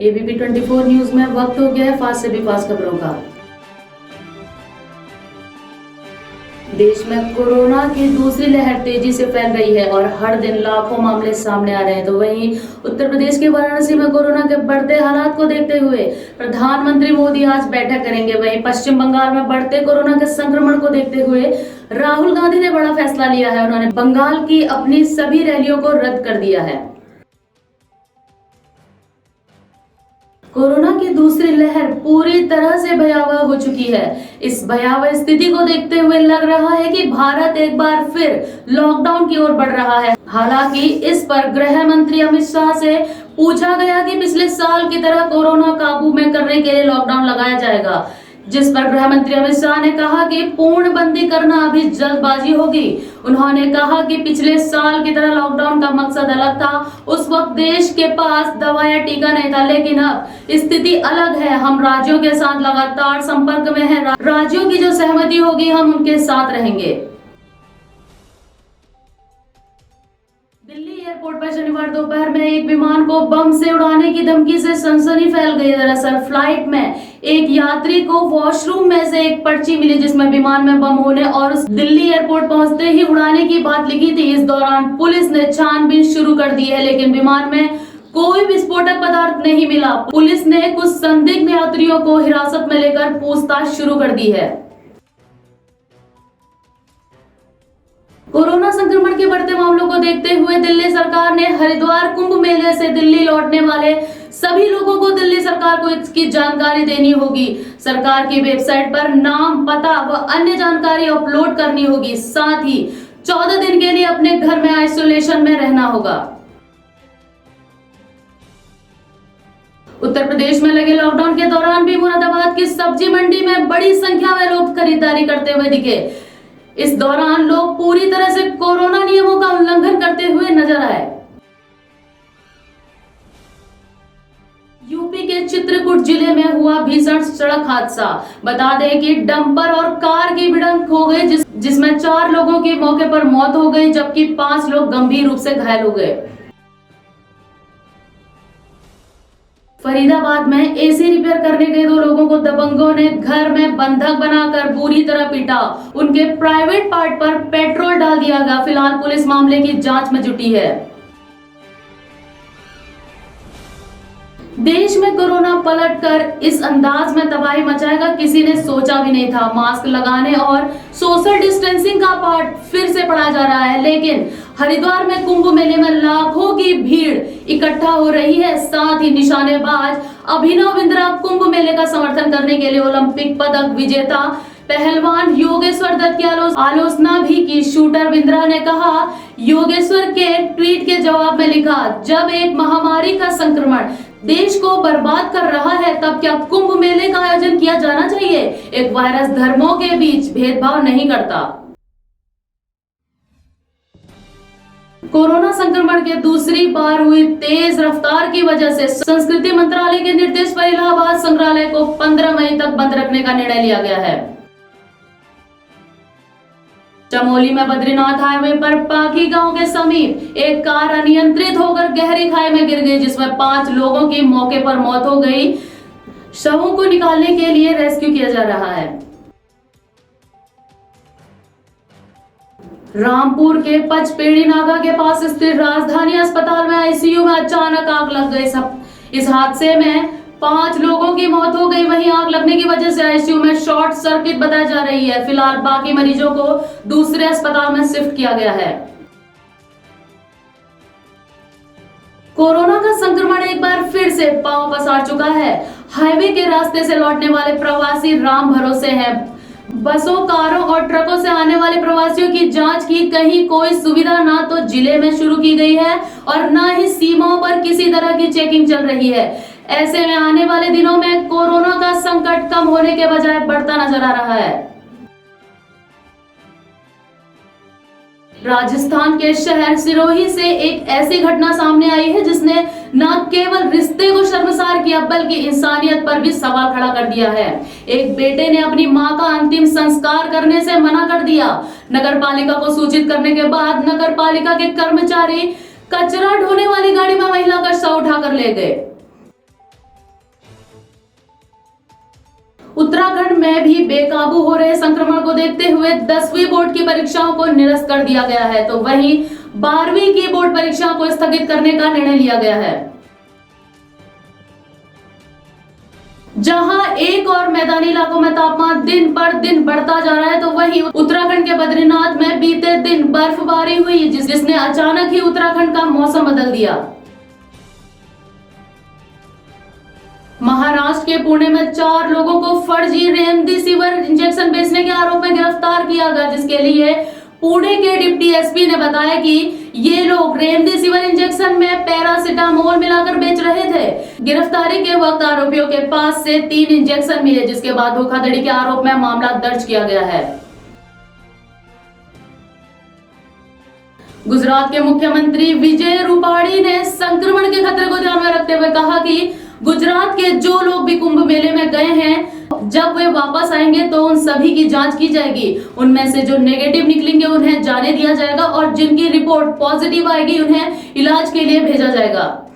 ABP 24 news में वक्त हो गया है फास्ट से भी फास्ट खबरों का। देश में कोरोना की दूसरी लहर तेजी से फैल रही है और हर दिन लाखों मामले सामने आ रहे हैं। तो वहीं उत्तर प्रदेश के वाराणसी में कोरोना के बढ़ते हालात को देखते हुए प्रधानमंत्री मोदी आज बैठक करेंगे। वहीं पश्चिम बंगाल में बढ़ते कोरोना के संक्रमण को देखते हुए राहुल गांधी ने बड़ा फैसला लिया है। उन्होंने बंगाल की अपनी सभी रैलियों को रद्द कर दिया है। कोरोना की दूसरी लहर पूरी तरह से भयावह हो चुकी है। इस भयावह स्थिति को देखते हुए लग रहा है कि भारत एक बार फिर लॉकडाउन की ओर बढ़ रहा है। हालांकि इस पर गृह मंत्री अमित शाह से पूछा गया कि पिछले साल की तरह कोरोना काबू में करने के लिए लॉकडाउन लगाया जाएगा, जिस पर गृह मंत्री अमित शाह ने कहा कि पूर्णबंदी करना अभी जल्दबाजी होगी। उन्होंने कहा कि पिछले साल की तरह लॉकडाउन का मकसद अलग था। उस वक्त देश के पास दवा या टीका नहीं था, लेकिन अब स्थिति अलग है। हम राज्यों के साथ लगातार संपर्क में हैं। राज्यों की जो सहमति होगी हम उनके साथ रहेंगे। दिल्ली एयरपोर्ट पर शनिवार दोपहर में एक विमान को बम से उड़ाने की धमकी से सनसनी फैल गई। दरअसल फ्लाइट में एक यात्री को वॉशरूम में से एक पर्ची मिली जिसमें विमान में बम होने और उस दिल्ली एयरपोर्ट पहुंचते ही उड़ाने की बात लिखी थी। इस दौरान पुलिस ने छानबीन शुरू कर दी है, लेकिन विमान में कोई विस्फोटक पदार्थ नहीं मिला। पुलिस ने कुछ संदिग्ध यात्रियों को हिरासत में लेकर पूछताछ शुरू कर दी है। कोरोना संक्रमण के बढ़ते मामलों को देखते हुए दिल्ली सरकार ने हरिद्वार कुंभ मेले से दिल्ली लौटने वाले सभी लोगों को दिल्ली सरकार को इसकी जानकारी देनी होगी। सरकार की वेबसाइट पर नाम, पता व अन्य जानकारी अपलोड करनी होगी। साथ ही 14 दिन के लिए अपने घर में आइसोलेशन में रहना होगा। उत्तर प्रदेश में लगे लॉकडाउन के दौरान भी मुरादाबाद की सब्जी मंडी में बड़ी संख्या में लोग खरीदारी करते हुए दिखे। इस दौरान लोग पूरी तरह से कोरोना नियमों का उल्लंघन करते हुए नजर आए। यूपी के चित्रकूट जिले में हुआ भीषण सड़क हादसा। बता दें कि डंपर और कार की भिड़ंत हो गई, जिसमें 4 लोगों की मौके पर मौत हो गई, जबकि 5 लोग गंभीर रूप से घायल हो गए। फरीदाबाद में एसी रिपेयर करने गए 2 लोगों को दबंगों ने घर में बंधक बनाकर बुरी तरह पीटा। उनके प्राइवेट पार्ट पर पेट्रोल डाल दिया गया। फिलहाल पुलिस मामले की जांच में जुटी है। देश में कोरोना पलटकर इस अंदाज में तबाही मचाएगा किसी ने सोचा भी नहीं था। मास्क लगाने और सोशल डिस्टेंसिंग का पाठ फिर से पढ़ा जा रहा है, लेकिन हरिद्वार में कुंभ मेले में लाखों की भीड़ इकट्ठा हो रही है। साथ ही निशानेबाज अभिनव बिंद्रा कुंभ मेले का समर्थन करने के लिए ओलंपिक पदक विजेता पहलवान योगेश्वर दत्त की आलोचना भी की। शूटर बिंद्रा ने कहा, योगेश्वर के ट्वीट के जवाब में लिखा, जब एक महामारी का संक्रमण देश को बर्बाद कर रहा है तब क्या कुंभ मेले का आयोजन किया जाना चाहिए? एक वायरस धर्मों के बीच भेदभाव नहीं करता। कोरोना संक्रमण के दूसरी बार हुई तेज रफ्तार की वजह से संस्कृति मंत्रालय के निर्देश पर इलाहाबाद संग्रहालय को 15 मई तक बंद रखने का निर्णय लिया गया है। चमोली में बद्रीनाथ हाईवे पर पाखी गांव के समीप एक कार अनियंत्रित होकर गहरी खाई में गिर गई, जिसमें 5 लोगों की मौके पर मौत हो गई। शवों को निकालने के लिए रेस्क्यू किया जा रहा है। रामपुर के पचपेड़ी नाका के पास स्थित राजधानी अस्पताल में आईसीयू में अचानक आग लग गई। इस हादसे में 5 लोगों की मौत हो गई। वहीं आग लगने की वजह से आईसीयू में शॉर्ट सर्किट बताई जा रही है। फिलहाल बाकी मरीजों को दूसरे अस्पताल में शिफ्ट किया गया है। कोरोना का संक्रमण एक बार फिर से पांव पसार चुका है। हाईवे के रास्ते से लौटने वाले प्रवासी राम भरोसे हैं। बसों, कारों और ट्रकों से आने वाले प्रवासियों की जांच की कहीं कोई सुविधा ना तो जिले में शुरू की गई है और ना ही सीमाओं पर किसी तरह की चेकिंग चल रही है। ऐसे में आने वाले दिनों में कोरोना का संकट कम होने के बजाय बढ़ता नजर आ रहा है। राजस्थान के शहर सिरोही से एक ऐसी घटना सामने आई है जिसने न केवल रिश्ते को शर्मसार किया बल्कि इंसानियत पर भी सवाल खड़ा कर दिया है। एक बेटे ने अपनी मां का अंतिम संस्कार करने से मना कर दिया। नगर पालिका को सूचित करने के बाद नगर पालिका के कर्मचारी कचरा ढोने वाली गाड़ी में महिला का शव उठाकर ले गए। में भी बेकाबू हो रहे संक्रमण को देखते हुए 10वीं बोर्ड की परीक्षाओं को निरस्त कर दिया गया है, तो वहीं 12वीं की बोर्ड परीक्षाओं को स्थगित करने का निर्णय लिया गया है। जहां एक और मैदानी इलाकों में तापमान दिन पर दिन बढ़ता जा रहा है, तो वहीं उत्तराखंड के बद्रीनाथ में बीते दिन बर्फबारी हुई, जिसने अचानक ही उत्तराखंड का मौसम बदल दिया। महाराष्ट्र के पुणे में 4 लोगों को फर्जी रेमडेसिविर इंजेक्शन बेचने के आरोप में गिरफ्तार किया गया, जिसके लिए पुणे के डिप्टी एसपी ने बताया कि ये लोग रेमडेसिविर इंजेक्शन में पैरासिटामोल मिलाकर बेच रहे थे। गिरफ्तारी के वक्त आरोपियों के पास से 3 इंजेक्शन मिले, जिसके बाद धोखाधड़ी के आरोप में मामला दर्ज किया गया है। गुजरात के मुख्यमंत्री विजय रूपाणी ने संक्रमण के खतरे को ध्यान में रखते हुए कहा कि गुजरात के जो लोग भी कुंभ मेले में गए हैं, जब वे वापस आएंगे तो उन सभी की जांच की जाएगी। उनमें से जो नेगेटिव निकलेंगे उन्हें जाने दिया जाएगा और जिनकी रिपोर्ट पॉजिटिव आएगी उन्हें इलाज के लिए भेजा जाएगा।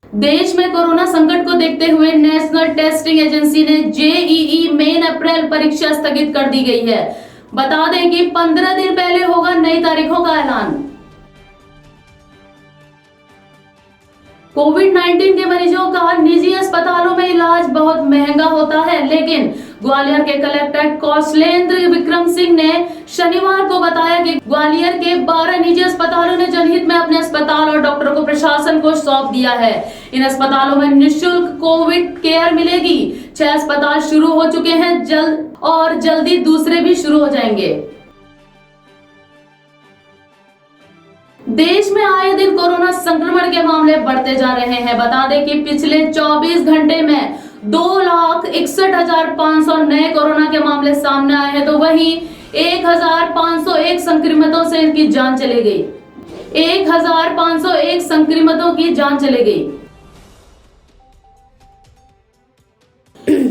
देश में कोरोना संकट को देखते हुए नेशनल टेस्टिंग एजेंसी ने जेईई मेन अप्रैल परीक्षा स्थगित कर दी गई है। बता दें कि 15 दिन पहले होगा नई तारीखों का ऐलान। कोविड-19 के मरीजों का निजी अस्पतालों में इलाज बहुत महंगा होता है, लेकिन ग्वालियर के कलेक्टर कौशलेंद्र विक्रम सिंह ने शनिवार को बताया कि ग्वालियर के 12 निजी अस्पतालों ने जनहित में अपने अस्पताल और डॉक्टरों को प्रशासन को सौंप दिया है। इन अस्पतालों में निःशुल्क कोविड केयर मिलेगी। 6 अस्पताल शुरू हो चुके हैं, जल्दी दूसरे भी शुरू हो जाएंगे। देश में आए दिन कोरोना संक्रमण के मामले बढ़ते जा रहे हैं। बता दें कि पिछले 24 घंटे में 2,61,500 नए कोरोना के मामले सामने आए हैं, तो वहीं 1,501 संक्रमितों से इनकी जान चली गई। 1,501 संक्रमितों की जान चली गई।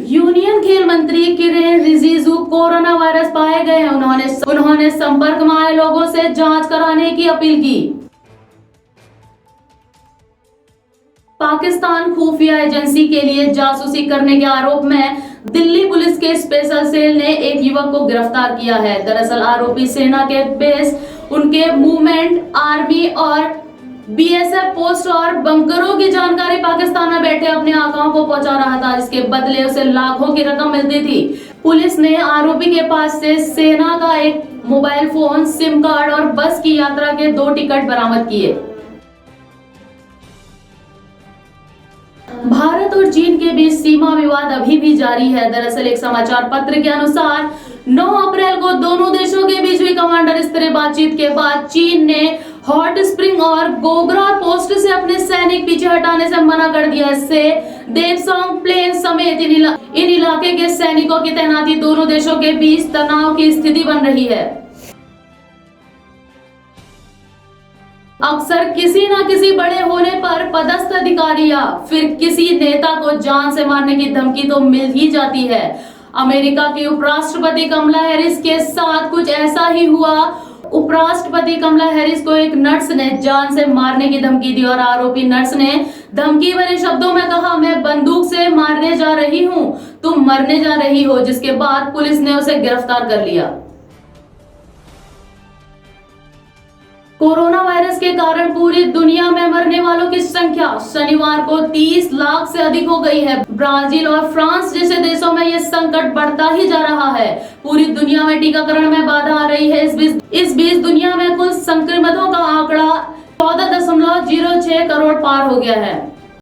यूनियन खेल मंत्री किरेन रिजिजू कोरोना वायरस पाए गए हैं। उन्होंने संपर्क में आए लोगों से जांच कराने की अपील की। पाकिस्तान खुफिया एजेंसी के लिए जासूसी करने के आरोप में दिल्ली पुलिस के स्पेशल सेल ने एक युवक को गिरफ्तार किया है। दरअसल आरोपी सेना के बेस, उनके मूवमेंट, आर्मी और बीएसएफ पोस्ट और बंकरों की जानकारी पाकिस्तान में बैठे अपने आकाओं को पहुंचा रहा था, जिसके बदले उसे लाखों की रकम मिलती थी। पुलिस ने आरोपी के पास से सेना का एक मोबाइल फोन, सिम कार्ड और बस की यात्रा के 2 टिकट बरामद किए। भारत और चीन के बीच सीमा विवाद अभी भी जारी है। दरअसल एक समाचार पत्र के अनुसार 9 अप्रैल को दोनों देशों के बीच हुई कमांडर स्तरीय बातचीत के बाद चीन ने हॉट स्प्रिंग और गोगरा पोस्ट से अपने सैनिक पीछे हटाने से मना कर दिया। इससे देवसोंग प्लेन समेत इन इलाके के सैनिकों की तैनाती दोनों देशों के बीच तनाव की स्थिति बन रही है। अक्सर किसी न किसी बड़े होने पर पदस्थ अधिकारी या फिर किसी नेता को जान से मारने की धमकी तो मिल ही जाती है। अमेरिका की उपराष्ट्रपति कमला हैरिस के साथ कुछ ऐसा ही हुआ। उपराष्ट्रपति कमला हैरिस को एक नर्स ने जान से मारने की धमकी दी और आरोपी नर्स ने धमकी भरे शब्दों में कहा, मैं बंदूक से मारने जा रही हूं, तुम मरने जा रही हो, जिसके बाद पुलिस ने उसे गिरफ्तार कर लिया। कोरोना वायरस के कारण पूरी दुनिया में मरने वालों की संख्या शनिवार को 30 लाख से अधिक हो गई है। ब्राजील और फ्रांस जैसे देशों में यह संकट बढ़ता ही जा रहा है। पूरी दुनिया में टीकाकरण में बाधा आ रही है। इस बीच दुनिया में कुल संक्रमितों का आंकड़ा 14.06 करोड़ पार हो गया है।